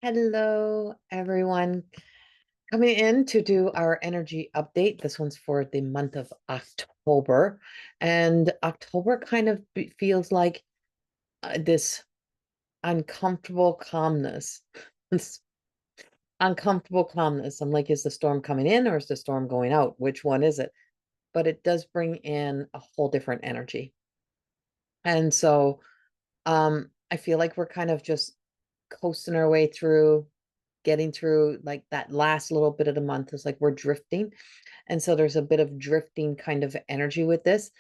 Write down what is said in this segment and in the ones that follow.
Hello, everyone. Coming in to do our energy update. This one's for the month of October. And October kind of feels like this uncomfortable calmness. This uncomfortable calmness. I'm like, is the storm coming in or is the storm going out? Which one is it? But it does bring in a whole different energy. And so I feel like we're kind of just coasting our way through, getting through like that last little bit of the month is like we're drifting. And so there's a bit of drifting kind of energy with this.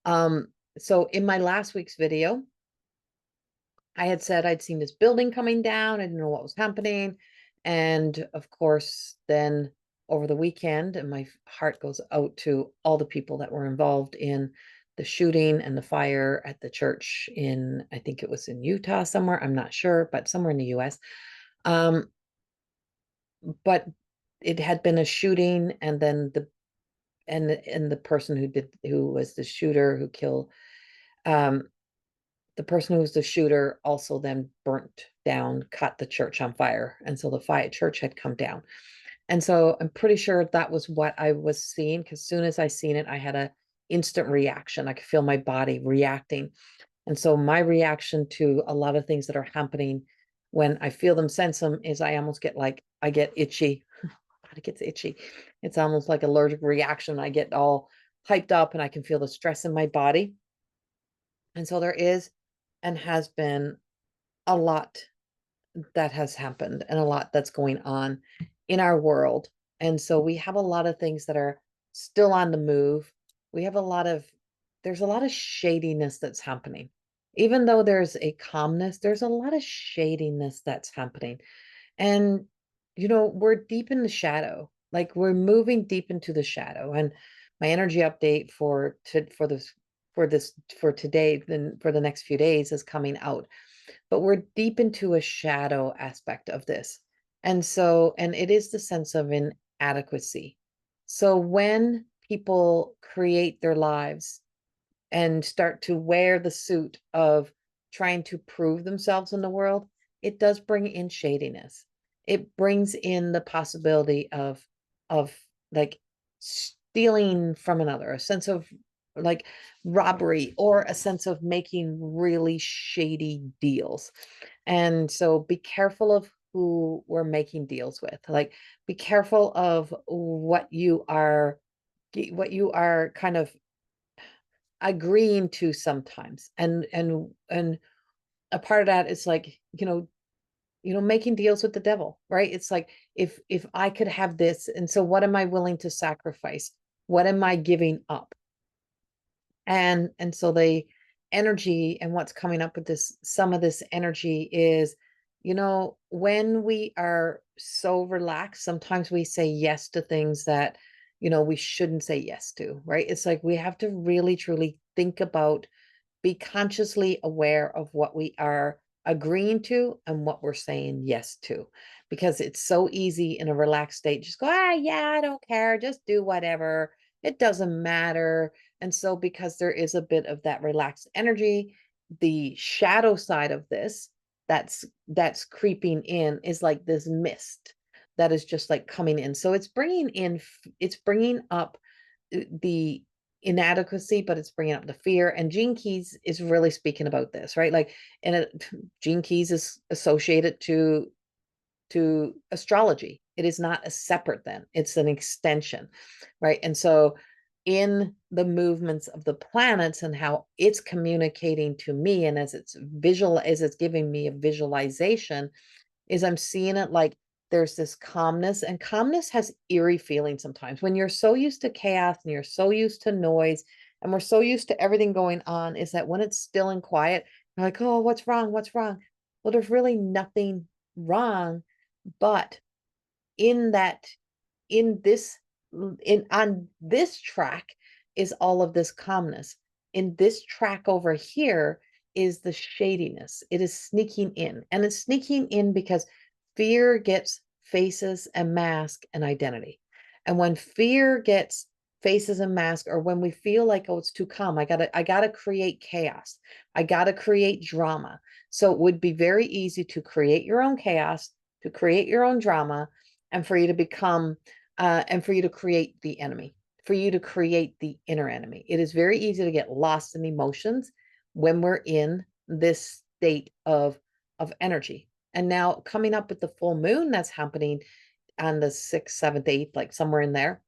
So in my last week's video, I had said I'd seen this building coming down. I didn't know what was happening. And of course, then over the weekend, and my heart goes out to all the people that were involved in the shooting and the fire at the church in, I think it was in Utah somewhere. I'm not sure, but somewhere in the US. Um, but it had been a shooting, and then the person who was the shooter who killed um the person who was the shooter also then burnt down, cut the church on fire, and so the fire church had come down. And so I'm pretty sure that was what I was seeing, because as soon as I seen it, I had a instant reaction. I could feel my body reacting. And so my reaction to a lot of things that are happening when I feel them, sense them, is I almost get like, I get itchy. It gets itchy. It's almost like allergic reaction. I get all hyped up and I can feel the stress in my body. And so there is and has been a lot that has happened and a lot that's going on in our world. And so we have a lot of things that are still on the move. We have there's a lot of shadiness that's happening. Even though there's a calmness, there's a lot of shadiness that's happening. And, we're deep in the shadow. Like we're moving deep into the shadow. And my energy update for today, then for the next few days is coming out. But we're deep into a shadow aspect of this. And it is the sense of inadequacy. So when people create their lives and start to wear the suit of trying to prove themselves in the world, it does bring in shadiness. It brings in the possibility of like stealing from another, a sense of like robbery, or a sense of making really shady deals. And so be careful of who we're making deals with. Like be careful of what you are kind of agreeing to sometimes. And a part of that is like, making deals with the devil, right? It's like, if I could have this, and so what am I willing to sacrifice? What am I giving up? And so the energy and what's coming up with this, some of this energy is, when we are so relaxed, sometimes we say yes to things that, we shouldn't say yes to, right? It's like we have to really truly think about, be consciously aware of what we are agreeing to and what we're saying yes to, because it's so easy in a relaxed state just go, yeah, I don't care, just do whatever, it doesn't matter. And so because there is a bit of that relaxed energy, the shadow side of this that's creeping in is like this mist that is just like coming in. So it's bringing up the inadequacy, but it's bringing up the fear. And Gene Keys is really speaking about this, right? Like, Gene Keys is associated to astrology. It is not a separate then; it's an extension, right? And so, in the movements of the planets and how it's communicating to me, and as it's giving me a visualization, is I'm seeing it like there's this calmness, and calmness has eerie feelings sometimes when you're so used to chaos and you're so used to noise, and we're so used to everything going on, is that when it's still and quiet, you're like, oh, what's wrong? What's wrong? Well, there's really nothing wrong, but in that, in this, in on this track is all of this calmness. In this track over here is the shadiness. It is sneaking in, and it's sneaking in because fear gets faces and mask and identity. And when fear gets faces and mask, or when we feel like, oh, it's too calm, I gotta create chaos, I gotta create drama. So it would be very easy to create your own chaos, to create your own drama, and for you to become, and for you to create the enemy, for you to create the inner enemy. It is very easy to get lost in emotions when we're in this state of energy. And now coming up with the full moon that's happening on the 6th, 7th, 8th, like somewhere in there,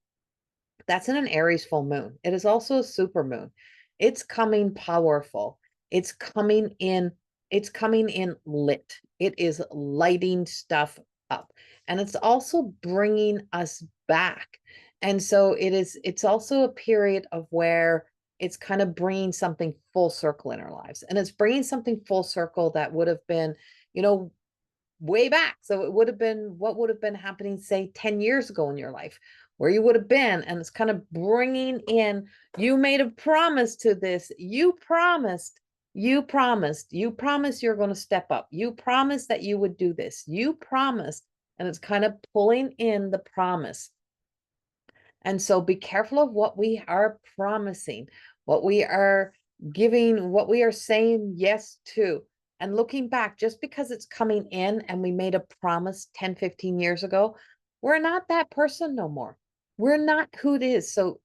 that's in an Aries full moon. It is also a super moon. It's coming powerful. It's coming in, it's coming in lit. It is lighting stuff up. And it's also bringing us back. And so it's also a period of where it's kind of bringing something full circle in our lives. And it's bringing something full circle that would have been, you know, way back. So it would have been what would have been happening, say, 10 years ago in your life, where you would have been. And it's kind of bringing in, you made a promise to this. You promised you're going to step up. You promised that you would do this. You promised. And it's kind of pulling in the promise. And so be careful of what we are promising, what we are giving, what we are saying yes to. And looking back, just because it's coming in and we made a promise 10, 15 years ago, we're not that person no more. We're not who it is. So,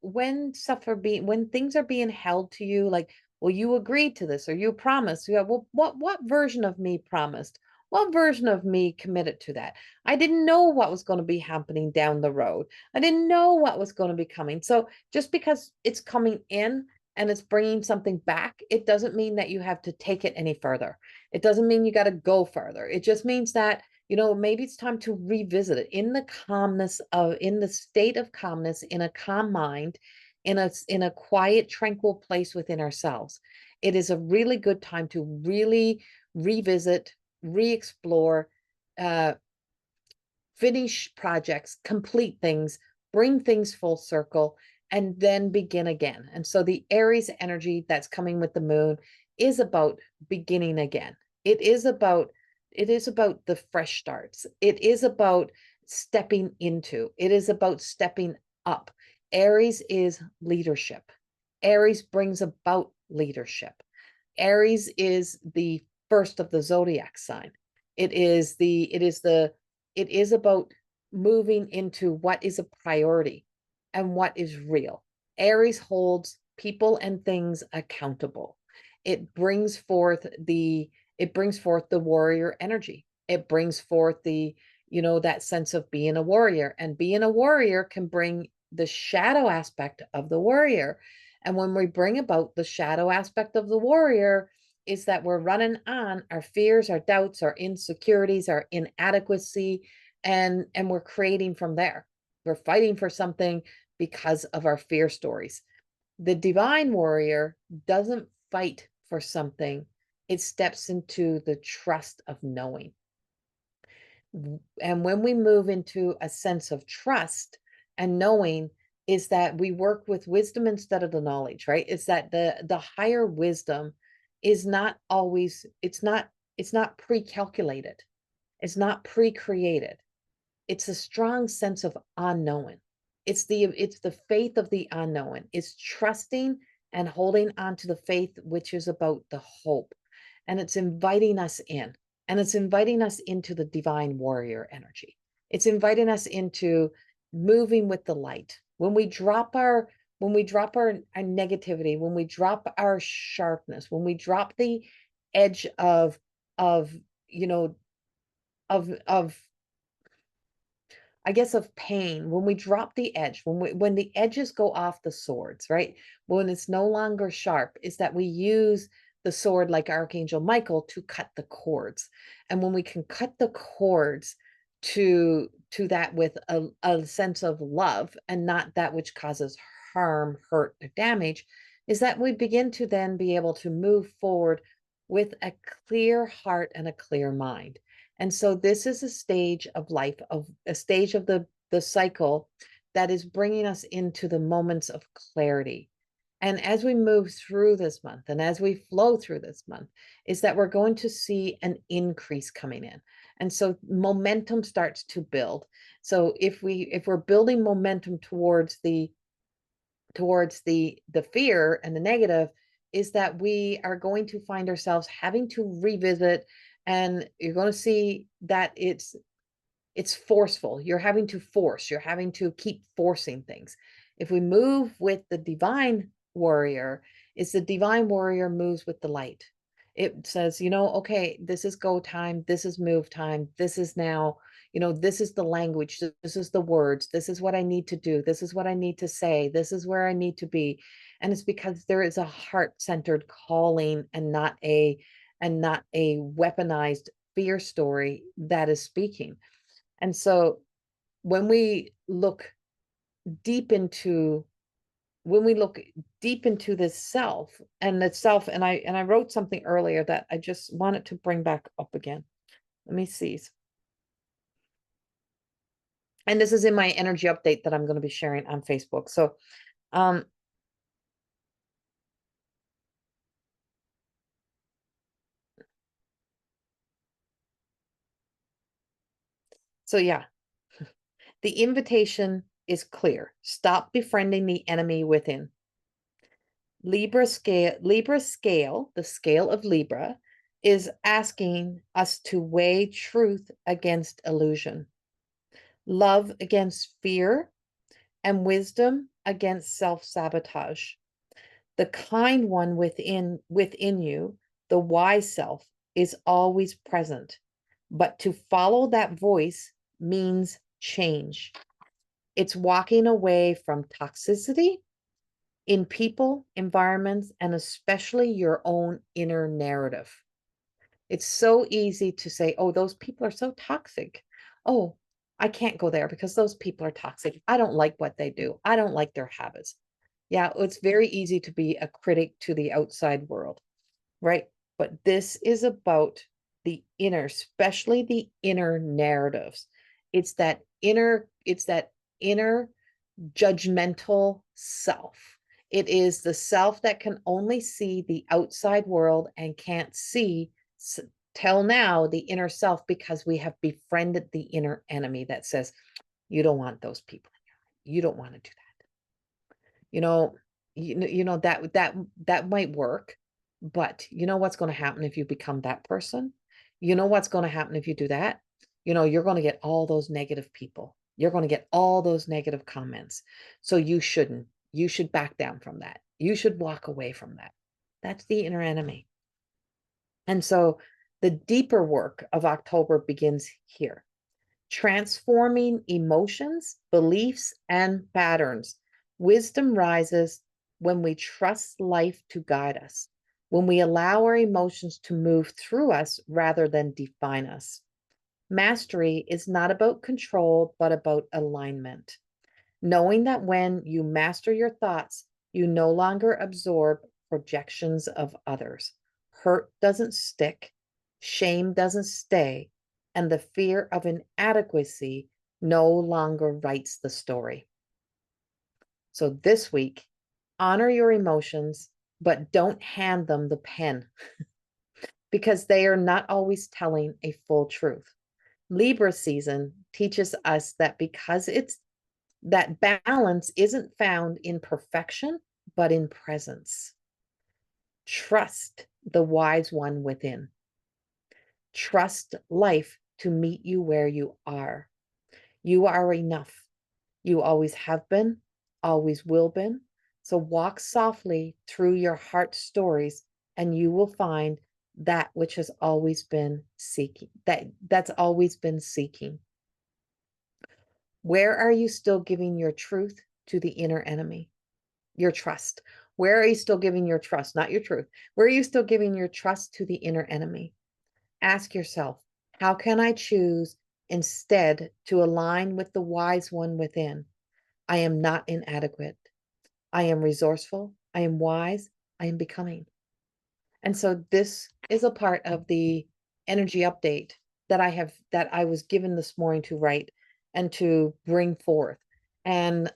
when when things are being held to you, like, well, you agreed to this or you promised. Yeah, well, what version of me promised? What version of me committed to that? I didn't know what was going to be happening down the road. I didn't know what was going to be coming. So just because it's coming in and it's bringing something back, it doesn't mean that you have to take it any further. It doesn't mean you got to go further. It just means that, maybe it's time to revisit it in in the state of calmness, in a calm mind, in a quiet, tranquil place within ourselves. It is a really good time to really revisit, re-explore, uh, finish projects, complete things, bring things full circle, and then begin again. And so the Aries energy that's coming with the moon is about beginning again. It is about the fresh starts. It is about stepping into. It is about stepping up. Aries is leadership. Aries brings about leadership. Aries is the first of the zodiac sign. It is about moving into what is a priority and what is real. Aries holds people and things accountable. It brings forth the warrior energy. It brings forth that sense of being a warrior, and being a warrior can bring the shadow aspect of the warrior. And when we bring about the shadow aspect of the warrior, is that we're running on our fears, our doubts, our insecurities, our inadequacy, and we're creating from there. We're fighting for something because of our fear stories. The divine warrior doesn't fight for something. It steps into the trust of knowing. And when we move into a sense of trust and knowing, is that we work with wisdom instead of the knowledge, right? Is that the higher wisdom is not always, it's not pre-calculated. It's not pre-created. It's a strong sense of unknown. It's the faith of the unknown. It's trusting and holding on to the faith, which is about the hope. And it's inviting us in. And it's inviting us into the divine warrior energy. It's inviting us into moving with the light. When we drop our negativity, when we drop our sharpness, when we drop the edge of you know of I guess of pain, when we drop the edge, when the edges go off the swords, right? When it's no longer sharp, is that we use the sword like Archangel Michael to cut the cords. And when we can cut the cords to that with a sense of love and not that which causes harm, hurt, or damage, is that we begin to then be able to move forward with a clear heart and a clear mind. And so this is a stage of life, of a stage of the cycle that is bringing us into the moments of clarity. And as we move through this month and as we flow through this month, is that we're going to see an increase coming in. And so momentum starts to build. So if we're building momentum towards the fear and the negative, is that we are going to find ourselves having to revisit And you're going to see that it's forceful. You're having to force, you're having to keep forcing things. If we move with the divine warrior, it's the divine warrior moves with the light. It says, okay, this is go time, this is move time, this is now, this is the language, this is the words, this is what I need to do, this is what I need to say, this is where I need to be. And it's because there is a heart-centered calling and not a weaponized fear story that is speaking. And so when we look deep into this self and I wrote something earlier that I just wanted to bring back up again. Let me see. And this is in my energy update that I'm going to be sharing on Facebook. Um so yeah, the invitation is clear. Stop befriending the enemy within. Libra scale, the scale of Libra, is asking us to weigh truth against illusion, love against fear, and wisdom against self-sabotage. The kind one within you, the wise self, is always present, but to follow that voice means change. It's walking away from toxicity in people, environments, and especially your own inner narrative. It's so easy to say, oh, those people are so toxic. Oh, I can't go there because those people are toxic. I don't like what they do. I don't like their habits. Yeah, it's very easy to be a critic to the outside world, right? But this is about the inner, especially the inner narratives. It's that inner judgmental self. It is the self that can only see the outside world and can't see till now the inner self because we have befriended the inner enemy that says, you don't want those people. You don't want to do that. You know, that might work, but you know what's going to happen if you become that person? You know what's going to happen if you do that? You're going to get all those negative people. You're going to get all those negative comments. So you shouldn't. You should back down from that. You should walk away from that. That's the inner enemy. And so the deeper work of October begins here, transforming emotions, beliefs, and patterns. Wisdom rises when we trust life to guide us, when we allow our emotions to move through us rather than define us. Mastery is not about control, but about alignment. Knowing that when you master your thoughts, you no longer absorb projections of others. Hurt doesn't stick, shame doesn't stay, and the fear of inadequacy no longer writes the story. So this week, honor your emotions, but don't hand them the pen because they are not always telling a full truth. Libra season teaches us that because it's that balance isn't found in perfection, but in presence. Trust the wise one within. Trust life to meet you where you are. You are enough. You always have been, always will be. So walk softly through your heart stories and you will find that which has always been seeking, that's always been seeking. Where are you still giving your truth to the inner enemy? Your trust. Where are you still giving your trust? Not your truth. Where are you still giving your trust to the inner enemy? Ask yourself, how can I choose instead to align with the wise one within? I am not inadequate. I am resourceful. I am wise. I am becoming. And so this is a part of the energy update that I was given this morning to write and to bring forth. And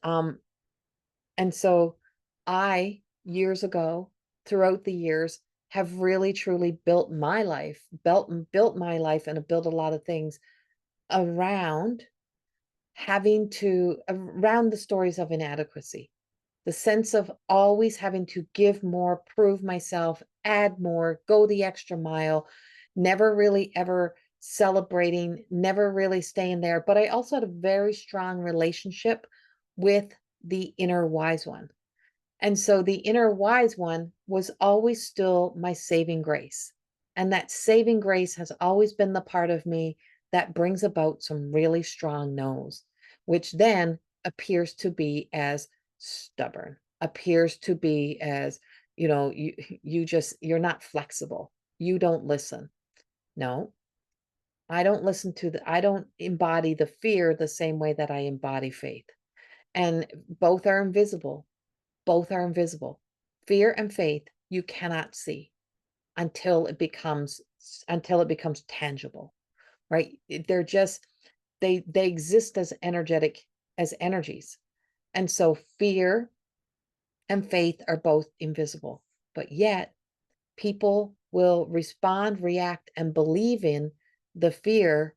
so I, years ago, throughout the years, have really truly built my life and have built a lot of things around around the stories of inadequacy, the sense of always having to give more, prove myself, add more, go the extra mile, never really ever celebrating, never really staying there. But I also had a very strong relationship with the inner wise one. And so the inner wise one was always still my saving grace. And that saving grace has always been the part of me that brings about some really strong no's, which then appears to be as stubborn, appears to be as, you're not flexible. You don't listen. No, I don't embody the fear the same way that I embody faith. And both are invisible. Both are invisible. Fear and faith you cannot see until it becomes tangible, right? They're just they exist as energies. And so fear and faith are both invisible, but yet people will respond, react, and believe in the fear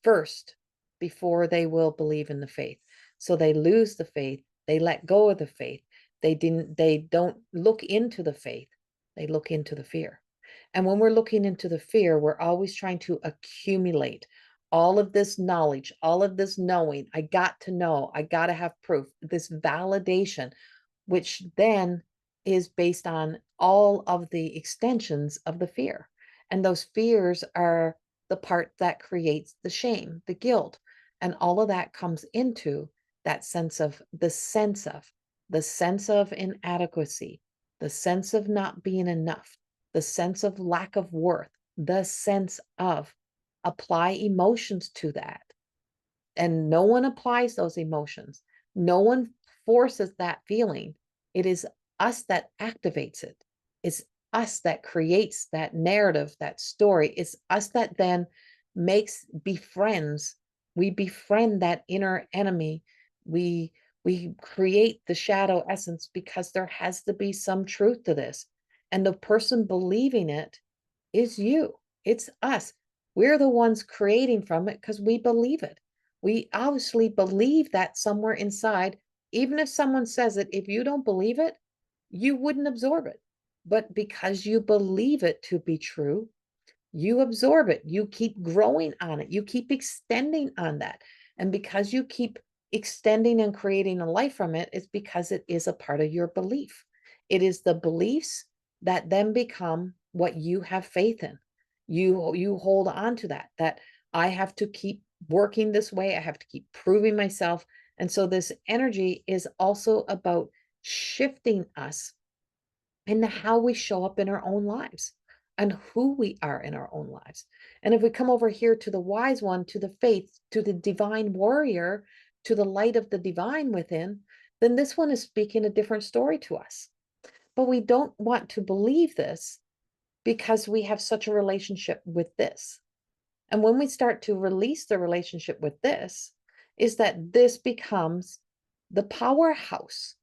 first before they will believe in the faith. So they lose the faith, they let go of the faith. They don't look into the faith. They look into the fear. And when we're looking into the fear, we're always trying to accumulate all of this knowledge, all of this knowing. I got to know, I got to have proof, this validation, which then is based on all of the extensions of the fear. And those fears are the part that creates the shame, the guilt, and all of that comes into that the sense of inadequacy, the sense of not being enough, the sense of lack of worth, the sense of apply emotions to that. And no one applies those emotions. No one forces that feeling. It is us that activates it. It's us that creates that narrative, that story. It's us that then befriends. We befriend that inner enemy. We create the shadow essence because there has to be some truth to this. And the person believing it is you. It's us. We're the ones creating from it because we believe it. We obviously believe that somewhere inside. Even if someone says it, if you don't believe it, you wouldn't absorb it. But because you believe it to be true, you absorb it. You keep growing on it. You keep extending on that. And because you keep extending and creating a life from it, it's because it is a part of your belief. It is the beliefs that then become what you have faith in. You hold on to that I have to keep working this way. I have to keep proving myself. And so this energy is also about shifting us into how we show up in our own lives and who we are in our own lives. And if we come over here to the wise one, to the faith, to the divine warrior, to the light of the divine within, then this one is speaking a different story to us. But we don't want to believe this because we have such a relationship with this. And when we start to release the relationship with this, is that this becomes the powerhouse.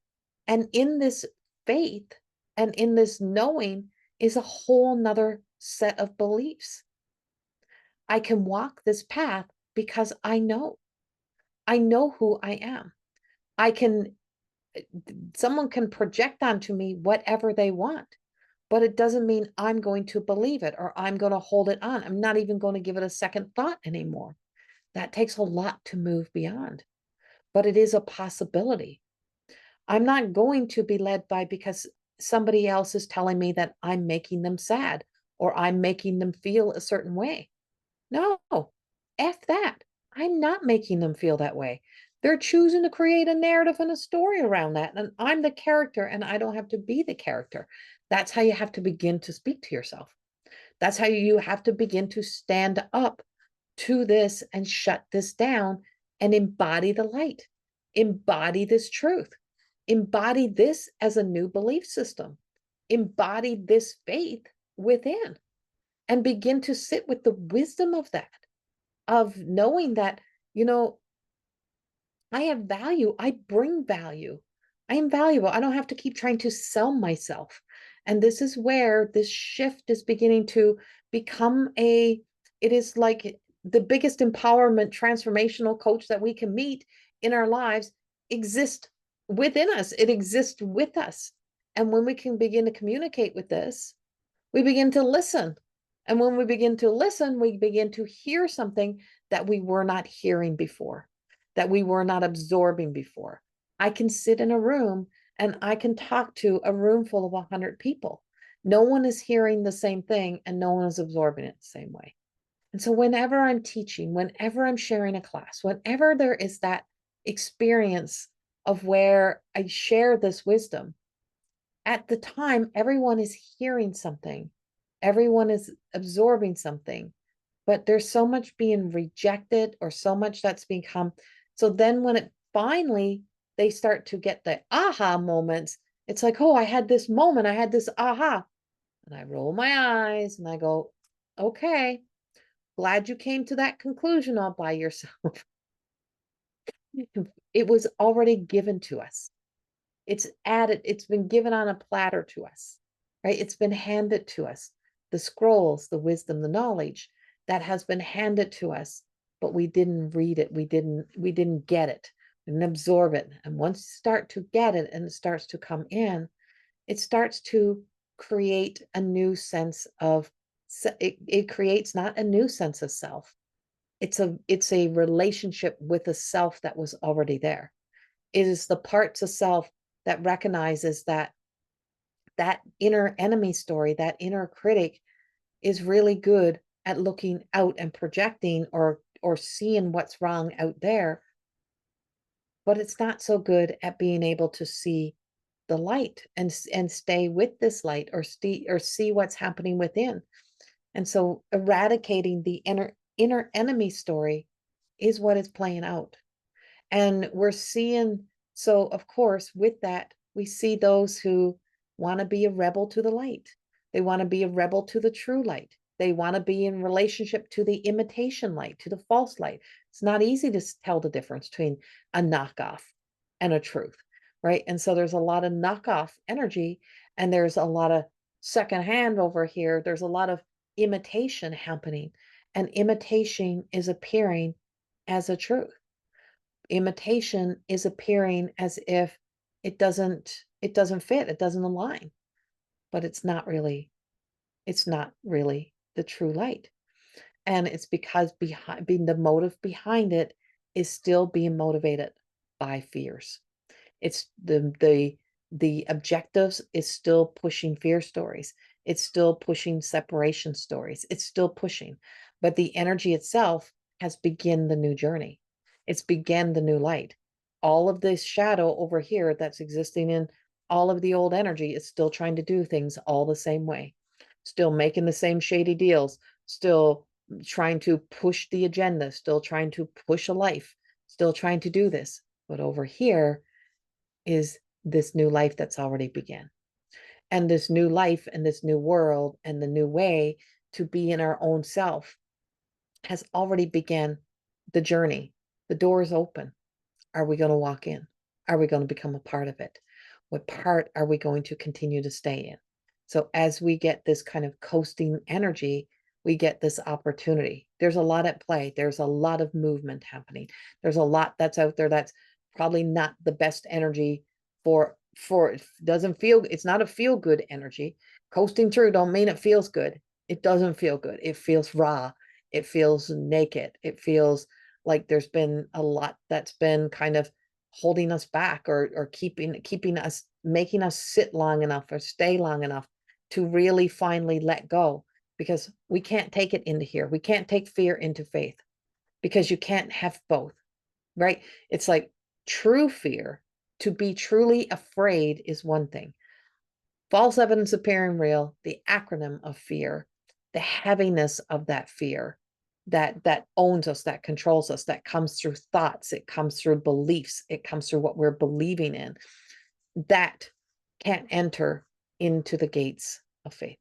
And in this faith and in this knowing is a whole nother set of beliefs. I can walk this path because I know who I am. Someone can project onto me whatever they want, but it doesn't mean I'm going to believe it or I'm going to hold it on. I'm not even going to give it a second thought anymore. That takes a lot to move beyond, but it is a possibility. I'm not going to be led by because somebody else is telling me that I'm making them sad or I'm making them feel a certain way. No, F that. I'm not making them feel that way. They're choosing to create a narrative and a story around that. And I'm the character and I don't have to be the character. That's how you have to begin to speak to yourself. That's how you have to begin to stand up to this and shut this down and embody the light, embody this truth, embody this as a new belief system, embody this faith within, and begin to sit with the wisdom of that, of knowing that, you know, I have value. I bring value. I am valuable. I don't have to keep trying to sell myself. And this is where this shift is beginning to become it is like the biggest empowerment transformational coach that we can meet in our lives exists within us. It exists with us. And when we can begin to communicate with this, we begin to listen. And when we begin to listen, we begin to hear something that we were not hearing before, that we were not absorbing before. I can sit in a room and I can talk to a room full of 100 people. No one is hearing the same thing and no one is absorbing it the same way. And so, whenever I'm teaching, whenever I'm sharing a class, whenever there is that experience of where I share this wisdom, at the time, everyone is hearing something, everyone is absorbing something, but there's so much being rejected or so much that's become. So then, when it finally they start to get the aha moments, it's like, oh, I had this moment, I had this aha. And I roll my eyes and I go, okay, glad you came to that conclusion all by yourself. It was already given to us. It's added, it's been given on a platter to us, right? It's been handed to us. The scrolls, the wisdom, the knowledge that has been handed to us, but we didn't read it. We didn't get it. We didn't absorb it. And once you start to get it and it starts to come in, it starts to create a new sense of it creates not a new sense of self. It's a relationship with a self that was already there. It is the parts of self that recognizes that that inner enemy story, that inner critic is really good at looking out and projecting or seeing what's wrong out there, but it's not so good at being able to see the light and stay with this light or see what's happening within. And so eradicating the inner enemy story is what is playing out. And we're seeing, so of course, with that, we see those who want to be a rebel to the light. They want to be a rebel to the true light. They want to be in relationship to the imitation light, to the false light. It's not easy to tell the difference between a knockoff and a truth, right? And so there's a lot of knockoff energy, and there's a lot of secondhand over here. There's a lot of imitation happening, and imitation is appearing as a truth. Imitation is appearing as if it doesn't fit, it doesn't align, but it's not really the true light. And it's because behind being the motive behind it is still being motivated by fears. It's the objectives is still pushing fear stories. It's still pushing separation stories. It's still pushing, but the energy itself has begun the new journey. It's began the new light. All of this shadow over here that's existing in all of the old energy is still trying to do things all the same way, still making the same shady deals, still trying to push the agenda, still trying to push a life, still trying to do this. But over here is this new life that's already began. And this new life and this new world and the new way to be in our own self has already began the journey. The door is open. Are we going to walk in? Are we going to become a part of it? What part are we going to continue to stay in? So as we get this kind of coasting energy, we get this opportunity. There's a lot at play. There's a lot of movement happening. There's a lot that's out there that's probably not the best energy for doesn't feel, it's not a feel good energy. Coasting through don't mean it feels good. It doesn't feel good. It feels raw. It feels naked. It feels like there's been a lot that's been kind of holding us back or keeping us, making us sit long enough or stay long enough to really finally let go, because we can't take it into here. We can't take fear into faith, because you can't have both, right? It's like true fear, to be truly afraid is one thing. False evidence appearing real, the acronym of fear, the heaviness of that fear that owns us, that controls us, that comes through thoughts, it comes through beliefs, it comes through what we're believing in, that can't enter into the gates of faith.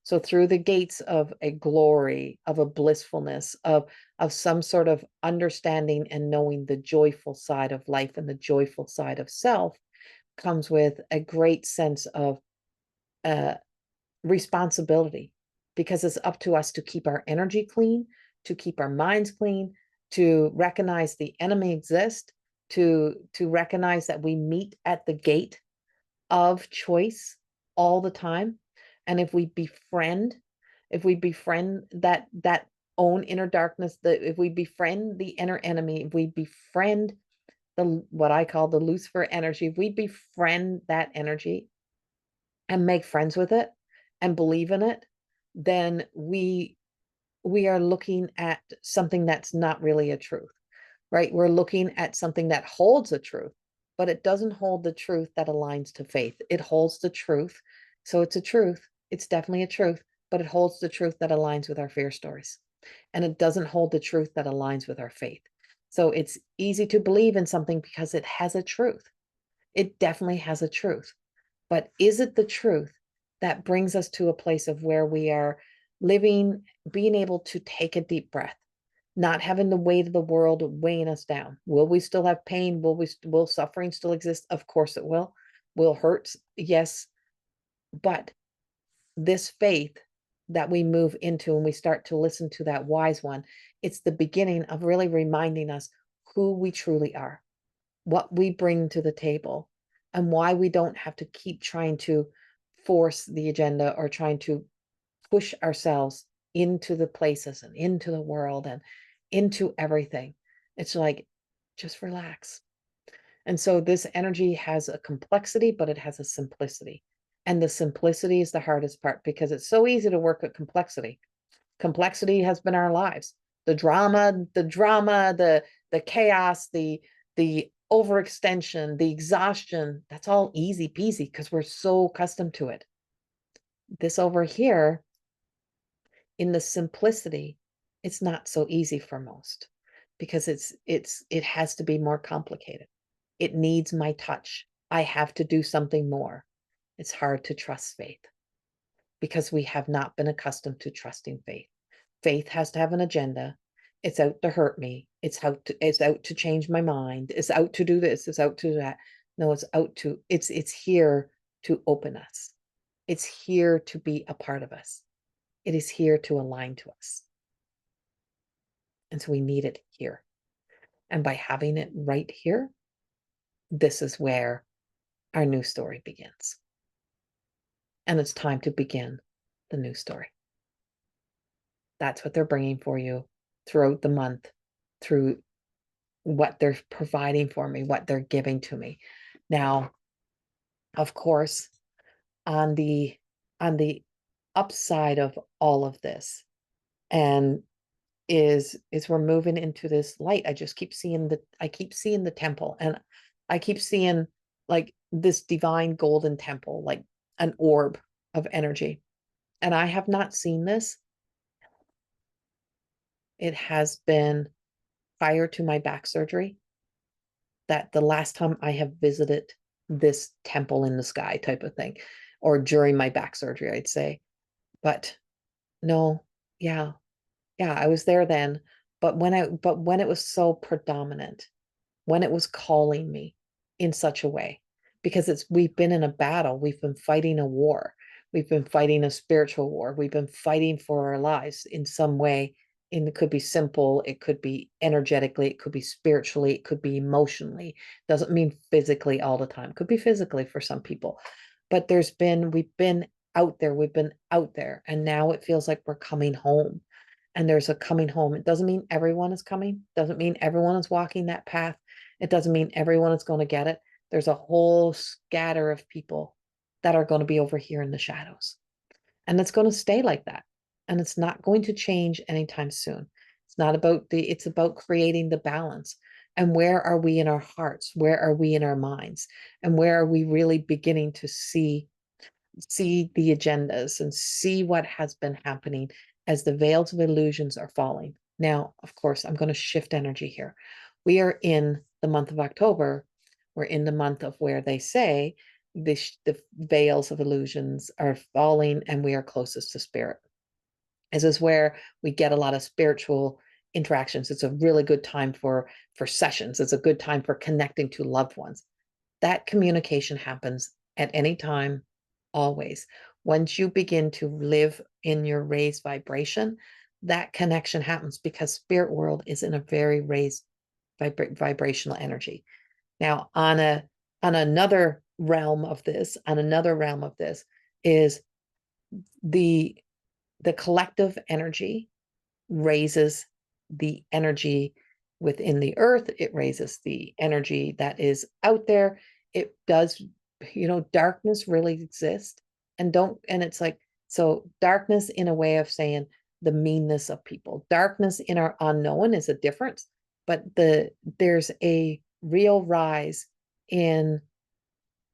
So through the gates of a glory, of a blissfulness, of some sort of understanding and knowing the joyful side of life and the joyful side of self, comes with a great sense of uh, responsibility, because it's up to us to keep our energy clean, to keep our minds clean, to recognize the enemy exists, to recognize that we meet at the gate of choice all the time. And if we befriend if we befriend that own inner darkness, if we befriend the inner enemy, if we befriend the what I call the Lucifer energy, if we befriend that energy and make friends with it and believe in it, then we are looking at something that's not really a truth, right? We're looking at something that holds a truth, but it doesn't hold the truth that aligns to faith. It holds the truth. So it's a truth. It's definitely a truth, but it holds the truth that aligns with our fear stories. And it doesn't hold the truth that aligns with our faith. So it's easy to believe in something because it has a truth. It definitely has a truth. But is it the truth that brings us to a place of where we are living, being able to take a deep breath, not having the weight of the world weighing us down? Will we still have pain? Will suffering still exist? Of course it will. Will hurt? Yes. But this faith that we move into and we start to listen to that wise one, it's the beginning of really reminding us who we truly are, what we bring to the table, and why we don't have to keep trying to force the agenda or trying to push ourselves into the places and into the world and into everything. It's like, just relax. And so this energy has a complexity, but it has a simplicity. And the simplicity is the hardest part because it's so easy to work at complexity. Complexity has been our lives. The chaos, the overextension, the exhaustion, that's all easy peasy because we're so accustomed to it. This over here, in the simplicity, it's not so easy for most because it has to be more complicated. It needs my touch. I have to do something more. It's hard to trust faith because we have not been accustomed to trusting faith. Faith has to have an agenda. It's out to hurt me. It's out to change my mind. It's out to do this. It's out to do that. No, it's here to open us. It's here to be a part of us. It is here to align to us. And so we need it here. And by having it right here, this is where our new story begins. And it's time to begin the new story. That's what they're bringing for you throughout the month, through what they're providing for me, what they're giving to me. Now, of course, on the upside of all of this, and is we're moving into this light. I keep seeing the temple, and I keep seeing like this divine golden temple, like an orb of energy. And I have not seen this. It has been prior to my back surgery that the last time I have visited this temple in the sky type of thing, or during my back surgery, I'd say. But no, yeah, I was there then. But when it was so predominant, when it was calling me in such a way, because we've been in a battle, we've been fighting a war, we've been fighting a spiritual war, we've been fighting for our lives in some way. And it could be simple, it could be energetically, it could be spiritually, it could be emotionally. Doesn't mean physically all the time. Could be physically for some people. But we've been out there, and now it feels like we're coming home. And there's a coming home. It doesn't mean everyone is coming, doesn't mean everyone is walking that path. It doesn't mean everyone is going to get it. There's a whole scatter of people that are going to be over here in the shadows. And it's going to stay like that. And it's not going to change anytime soon. It's about creating the balance. And where are we in our hearts? Where are we in our minds? And where are we really beginning to see the agendas and see what has been happening as the veils of illusions are falling? Now, of course, I'm going to shift energy here. We are in the month of October. We're in the month of where they say the veils of illusions are falling and we are closest to spirit. This is where we get a lot of spiritual interactions. It's a really good time for sessions. It's a good time for connecting to loved ones. That communication happens at any time, always. Once you begin to live in your raised vibration, that connection happens because spirit world is in a very raised vibrational energy. Now, on another realm of this is the the collective energy raises the energy within the earth. It raises the energy that is out there. It does, darkness really exists. And it's like, so darkness in a way of saying the meanness of people. Darkness in our unknown is a difference, but there's a real rise in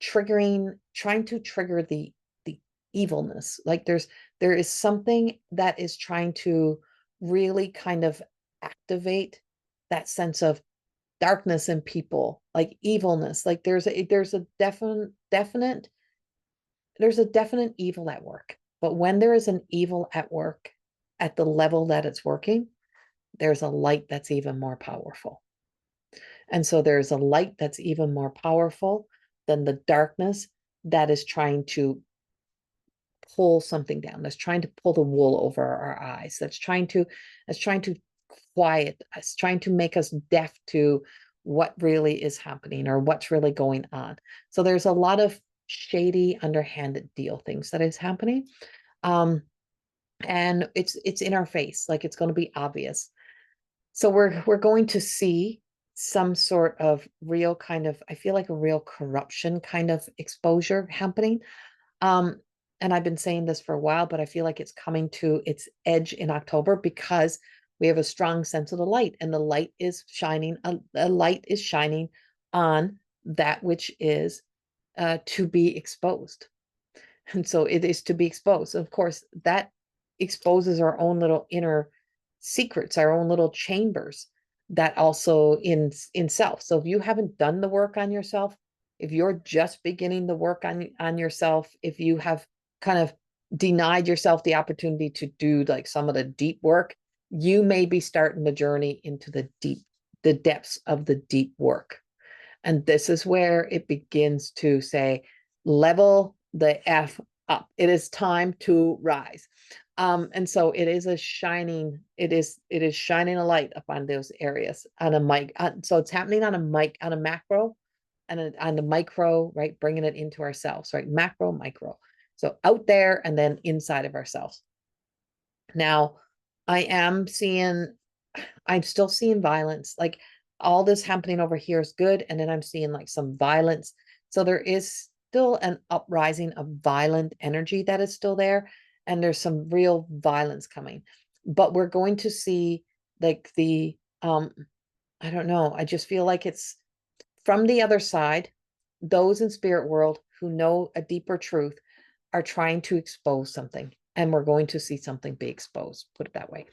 trying to trigger the evilness. Like there is something that is trying to really kind of activate that sense of darkness in people, like evilness. Like there's a definite evil at work. But when there is an evil at work at the level that it's working, there's a light that's even more powerful. And so there's a light that's even more powerful than the darkness that is trying to pull something down, that's trying to pull the wool over our eyes, that's trying to quiet us, trying to make us deaf to what really is happening or what's really going on. So there's a lot of shady, underhanded deal things that is happening. And it's in our face, like it's going to be obvious. So we're going to see some sort of real kind of, I feel like a real corruption kind of exposure happening. Um, and I've been saying this for a while, but I feel like it's coming to its edge in October because we have a strong sense of the light, and the light is shining. A light is shining on that which is to be exposed. And so it is to be exposed. Of course, that exposes our own little inner secrets, our own little chambers that also in self. So if you haven't done the work on yourself, if you're just beginning the work on yourself, if you have kind of denied yourself the opportunity to do like some of the deep work, you may be starting the journey into the depths of the deep work. And this is where it begins to say, level the F up. It is time to rise. And so it is shining a light upon those areas on a mic. So it's happening on a macro and on the micro, right? Bringing it into ourselves, right? Macro, micro. So out there and then inside of ourselves. Now, I'm still seeing violence. Like all this happening over here is good. And then I'm seeing like some violence. So there is still an uprising of violent energy that is still there. And there's some real violence coming. But we're going to see like I don't know. I just feel like it's from the other side, those in spirit world who know a deeper truth are trying to expose something. And we're going to see something be exposed, put it that way.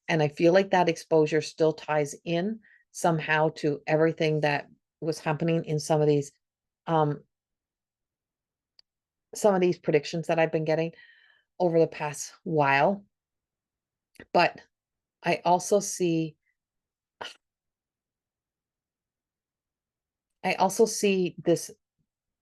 And I feel like that exposure still ties in somehow to everything that was happening in um some of these predictions that I've been getting over the past while. But I also see this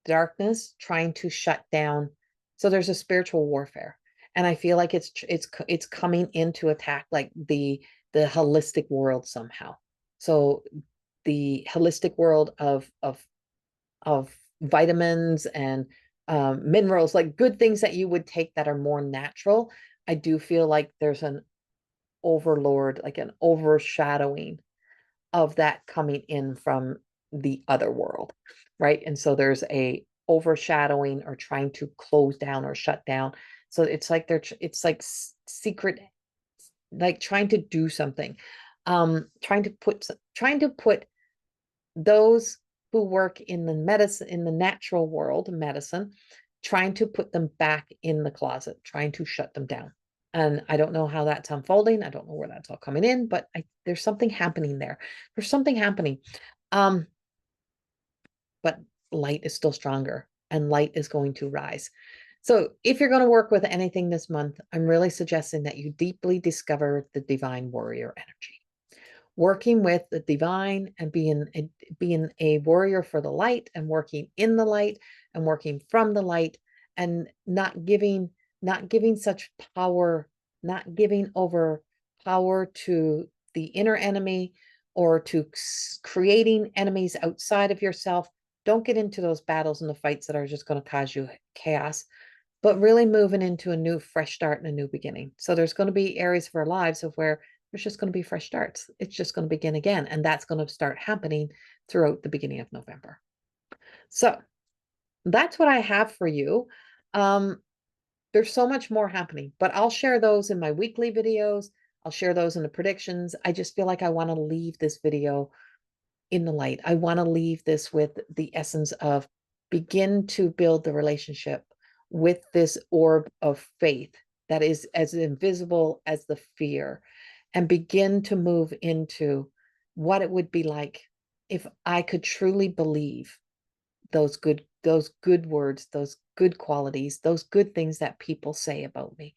darkness trying to shut down. So there's a spiritual warfare, and I feel like it's coming in to attack like the holistic world somehow. So the holistic world of vitamins and minerals, like good things that you would take that are more natural. I do feel like there's an overlord, like an overshadowing of that coming in from the other world, right? And so there's a overshadowing or trying to close down or shut down. So it's like secret, like trying to do something, trying to put those who work in the medicine, in the natural world, medicine, trying to put them back in the closet, trying to shut them down. And I don't know how that's unfolding. I don't know where that's all coming in, but there's something happening there. There's something happening. Um, but light is still stronger and light is going to rise. So if you're going to work with anything this month, I'm really suggesting that you deeply discover the divine warrior energy, working with the divine and being a warrior for the light and working in the light and working from the light, and not giving such power, not giving over power to the inner enemy or to creating enemies outside of yourself. Don't get into those battles and the fights that are just going to cause you chaos. but really moving into a new fresh start and a new beginning. So there's going to be areas of our lives of where there's just going to be fresh starts. It's just going to begin again. And that's going to start happening throughout the beginning of November. So that's what I have for you. There's so much more happening, but I'll share those in my weekly videos. I'll share those in the predictions. I just feel like I want to leave this video in the light. I want to leave this with the essence of begin to build the relationship with this orb of faith that is as invisible as the fear, and begin to move into what it would be like if I could truly believe those good words, those good qualities, those good things that people say about me,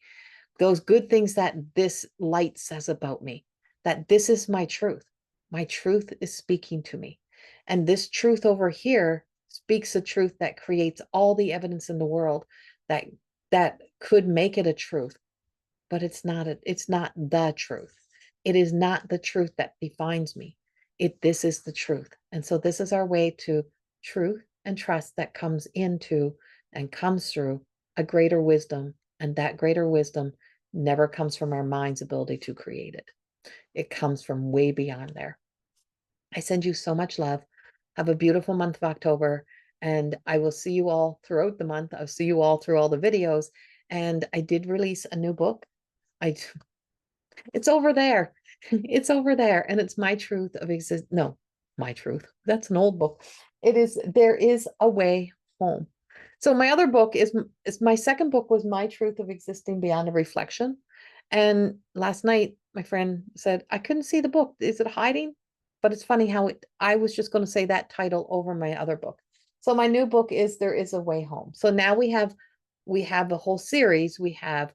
those good things that this light says about me, that this is my truth. My truth is speaking to me. And this truth over here speaks a truth that creates all the evidence in the world that that could make it a truth, but it's not the truth. It is not the truth that defines me. This is the truth. And so this is our way to truth and trust that comes into and comes through a greater wisdom. And that greater wisdom never comes from our mind's ability to create it. It comes from way beyond there. I send you so much love. Have a beautiful month of October, and I will see you all throughout the month. I'll see you all through all the videos. And I did release a new book. I It's over there. It's over there. And it's My Truth of Exist. No, My Truth. That's an old book. It is There Is a Way Home. So my other book is my second book was My Truth of Existing Beyond a Reflection. And last night, my friend said, I couldn't see the book. Is it hiding? But it's funny how I was just going to say that title over my other book. So my new book is There Is a Way Home. So now we have a whole series. We have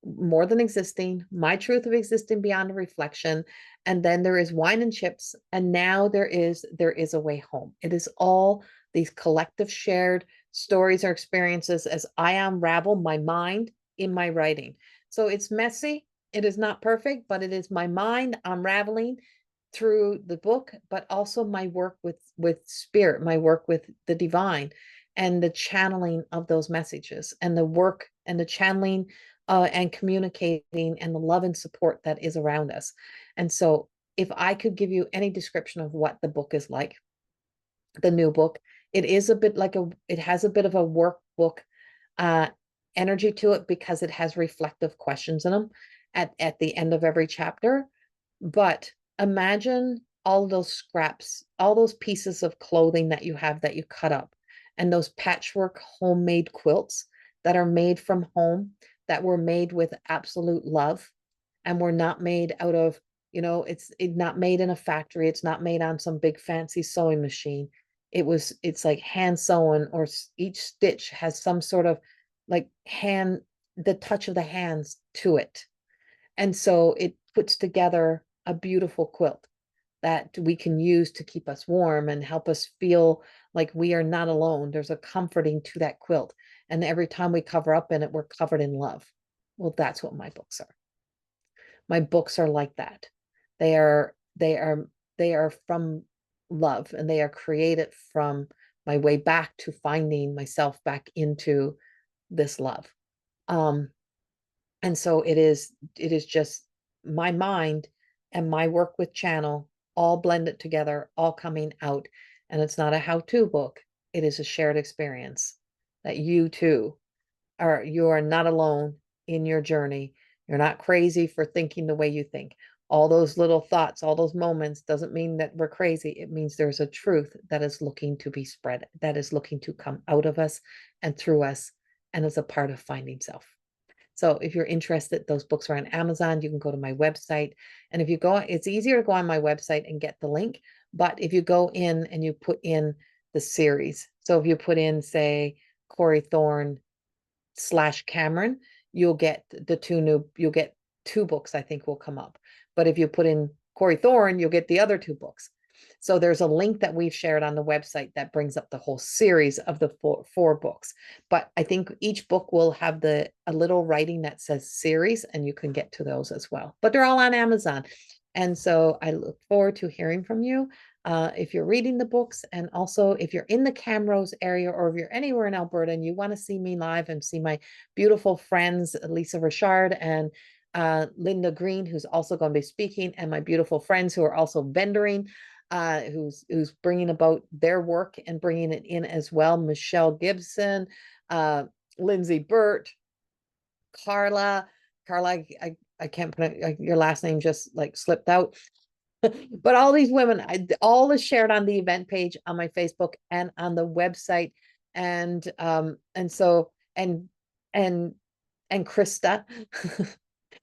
More Than Existing, My Truth of Existing Beyond a Reflection, and then there is Wine and Chips, and now there is a Way Home. It is all these collective shared stories or experiences as I unravel my mind in my writing. So it's messy, it is not perfect, but it is my mind unraveling through the book, but also my work with spirit, my work with the divine, and the channeling of those messages, and the work and the channeling and communicating, and the love and support that is around us. And so, if I could give you any description of what the book is like, the new book, it has a bit of a workbook uh, energy to it, because it has reflective questions in them at the end of every chapter. But imagine all those scraps, all those pieces of clothing that you have that you cut up, and those patchwork homemade quilts that are made from home, that were made with absolute love, and were not made out of, it's not made in a factory. It's not made on some big fancy sewing machine. It's like hand sewn, or each stitch has some sort of like the touch of the hands to it. And so it puts together a beautiful quilt that we can use to keep us warm and help us feel like we are not alone. There's a comforting to that quilt. And every time we cover up in it, we're covered in love. Well, that's what my books are. My books are like that. They are, they are, they are from love, and they are created from my way back to finding myself back into this love. Um, and so it is just my mind and my work with channel all blended together, all coming out. And it's not a how-to book. It is a shared experience that you are not alone in your journey. You're not crazy for thinking the way you think. All those little thoughts, all those moments doesn't mean that we're crazy. It means there's a truth that is looking to be spread, that is looking to come out of us and through us, and is a part of finding self. So if you're interested, those books are on Amazon. You can go to my website. And if you go, it's easier to go on my website and get the link. But if you go in and you put in the series, so if you put in, say, Corrie Thorne/Cameron, you'll get you'll get two books, I think, will come up. But if you put in Corrie Thorne, you'll get the other two books. So there's a link that we've shared on the website that brings up the whole series of the four books. But I think each book will have a little writing that says series, and you can get to those as well. But they're all on Amazon. And so I look forward to hearing from you. if you're reading the books, and also if you're in the Camrose area, or if you're anywhere in Alberta and you want to see me live and see my beautiful friends, Lisa Richard and Linda Green, who's also going to be speaking, and my beautiful friends who are also vendoring, who's bringing about their work and bringing it in as well. Michelle Gibson, Lindsay Burt, Carla, I can't put your last name just like slipped out. But all these women, all is shared on the event page on my Facebook and on the website. And so and and Krista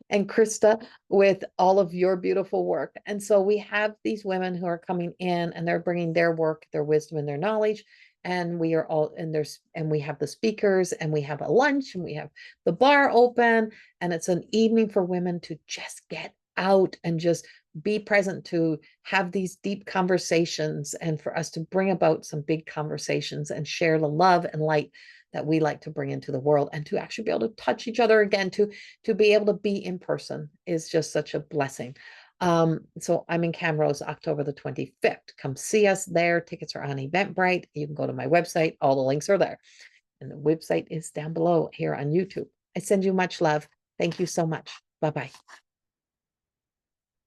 and Krista with all of your beautiful work. And so we have these women who are coming in and they're bringing their work, their wisdom, and their knowledge. And we are all and there's and we have the speakers, and we have a lunch, and we have the bar open, and it's an evening for women to just get out and just be present, to have these deep conversations, and for us to bring about some big conversations and share the love and light that we like to bring into the world, and to actually be able to touch each other again, to be able to be in person is just such a blessing. So I'm in Camrose October the 25th. Come see us there. Tickets are on Eventbrite. You can go to my website. All the links are there. And the website is down below here on YouTube. I send you much love. Thank you so much. Bye-bye.